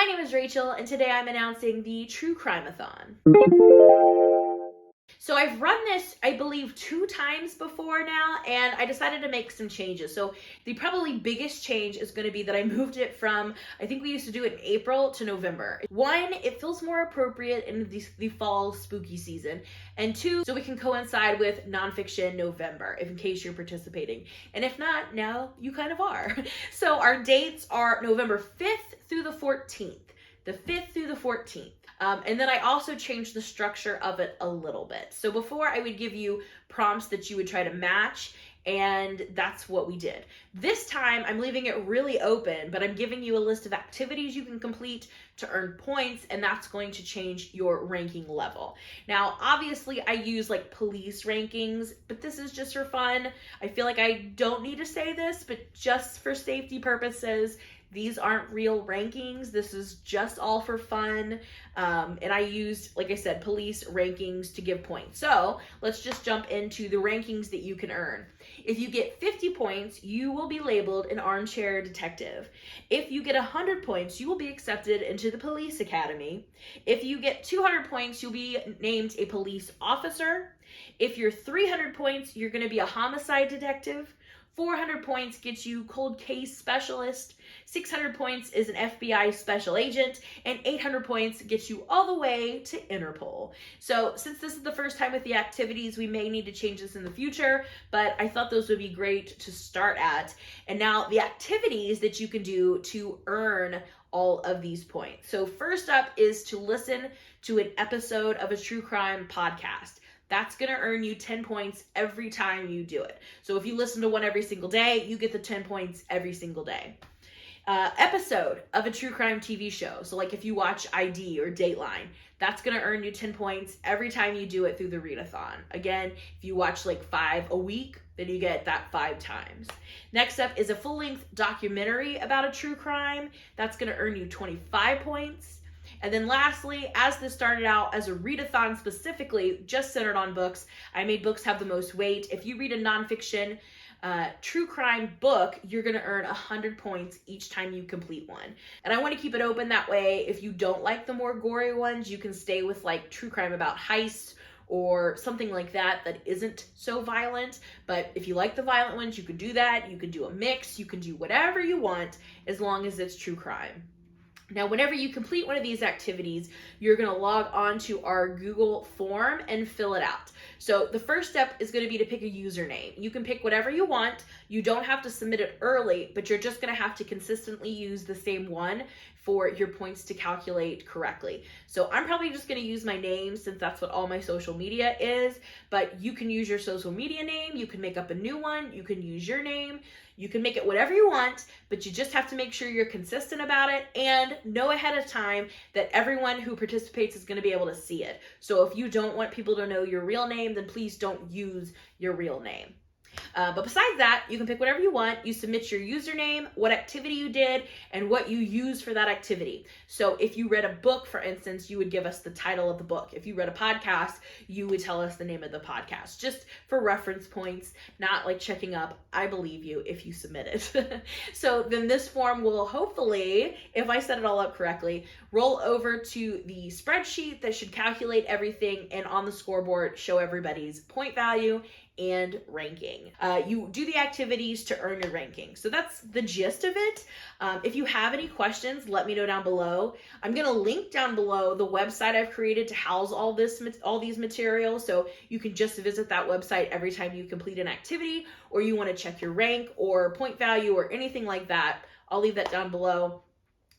My name is Rachel, and today I'm announcing the Truecrimeathon. So I've run this, I believe, 2 times before now, and I decided to make some changes. So the probably biggest change is going to be that I moved it from, I think we used to do it in April to November. 1, it feels more appropriate in the fall spooky season. And 2, so we can coincide with nonfiction November, if in case you're participating. And if not, now you kind of are. So our dates are November 5th through the 14th. The 5th through the 14th. And then I also changed the structure of it a little bit. So before I would give you prompts that you would try to match, and that's what we did. This time I'm leaving it really open, but I'm giving you a list of activities you can complete to earn points, and that's going to change your ranking level. Now, obviously I use like police rankings, but this is just for fun. I feel like I don't need to say this, but just for safety purposes, these aren't real rankings. This is just all for fun. And I used, like I said, police rankings to give points. So let's just jump into the rankings that you can earn. If you get 50 points, you will be labeled an armchair detective. If you get 100 points, you will be accepted into the police academy. If you get 200 points, you'll be named a police officer. If you're 300 points, you're going to be a homicide detective. 400 points gets you cold case specialist, 600 points is an FBI special agent, and 800 points gets you all the way to Interpol. So since this is the first time with the activities, we may need to change this in the future, but I thought those would be great to start at. And now the activities that you can do to earn all of these points. So first up is to listen to an episode of a true crime podcast. That's going to earn you 10 points every time you do it. So if you listen to one every single day, you get the 10 points every single day. Episode of a true crime TV show. So like if you watch ID or Dateline, that's going to earn you 10 points every time you do it through the readathon. Again, if you watch like 5 a week, then you get that 5 times. Next up is a full-length documentary about a true crime. That's going to earn you 25 points. And then lastly, as this started out as a readathon specifically, just centered on books, I made books have the most weight. If you read a nonfiction true crime book, you're going to earn 100 points each time you complete one. And I want to keep it open that way. If you don't like the more gory ones, you can stay with like true crime about heists or something like that isn't so violent. But if you like the violent ones, you can do that. You can do a mix. You can do whatever you want as long as it's true crime. Now, whenever you complete one of these activities, you're going to log on to our Google form and fill it out. So the first step is going to be to pick a username. You can pick whatever you want. You don't have to submit it early, but you're just going to have to consistently use the same one for your points to calculate correctly. So I'm probably just going to use my name since that's what all my social media is, but you can use your social media name. You can make up a new one. You can use your name. You can make it whatever you want, but you just have to make sure you're consistent about it and know ahead of time that everyone who participates is going to be able to see it. So if you don't want people to know your real name, then please don't use your real name. But besides that, you can pick whatever you want. You submit your username, what activity you did, and what you use for that activity. So if you read a book, for instance, you would give us the title of the book. If you read a podcast, you would tell us the name of the podcast, just for reference points, not like checking up, I believe you if you submit it. So then this form will hopefully, if I set it all up correctly, roll over to the spreadsheet that should calculate everything and on the scoreboard show everybody's point value and ranking. You do the activities to earn your ranking. So that's the gist of it. If you have any questions, let me know down below. I'm going to link down below the website I've created to house all these materials. So you can just visit that website every time you complete an activity, or you want to check your rank or point value or anything like that. I'll leave that down below.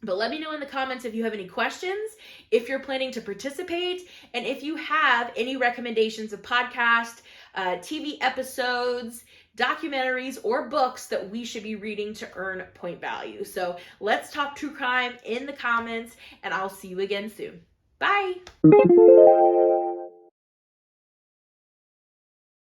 But let me know in the comments if you have any questions, if you're planning to participate, and if you have any recommendations of podcasts, TV episodes, documentaries, or books that we should be reading to earn point value. So let's talk true crime in the comments, and I'll see you again soon. Bye.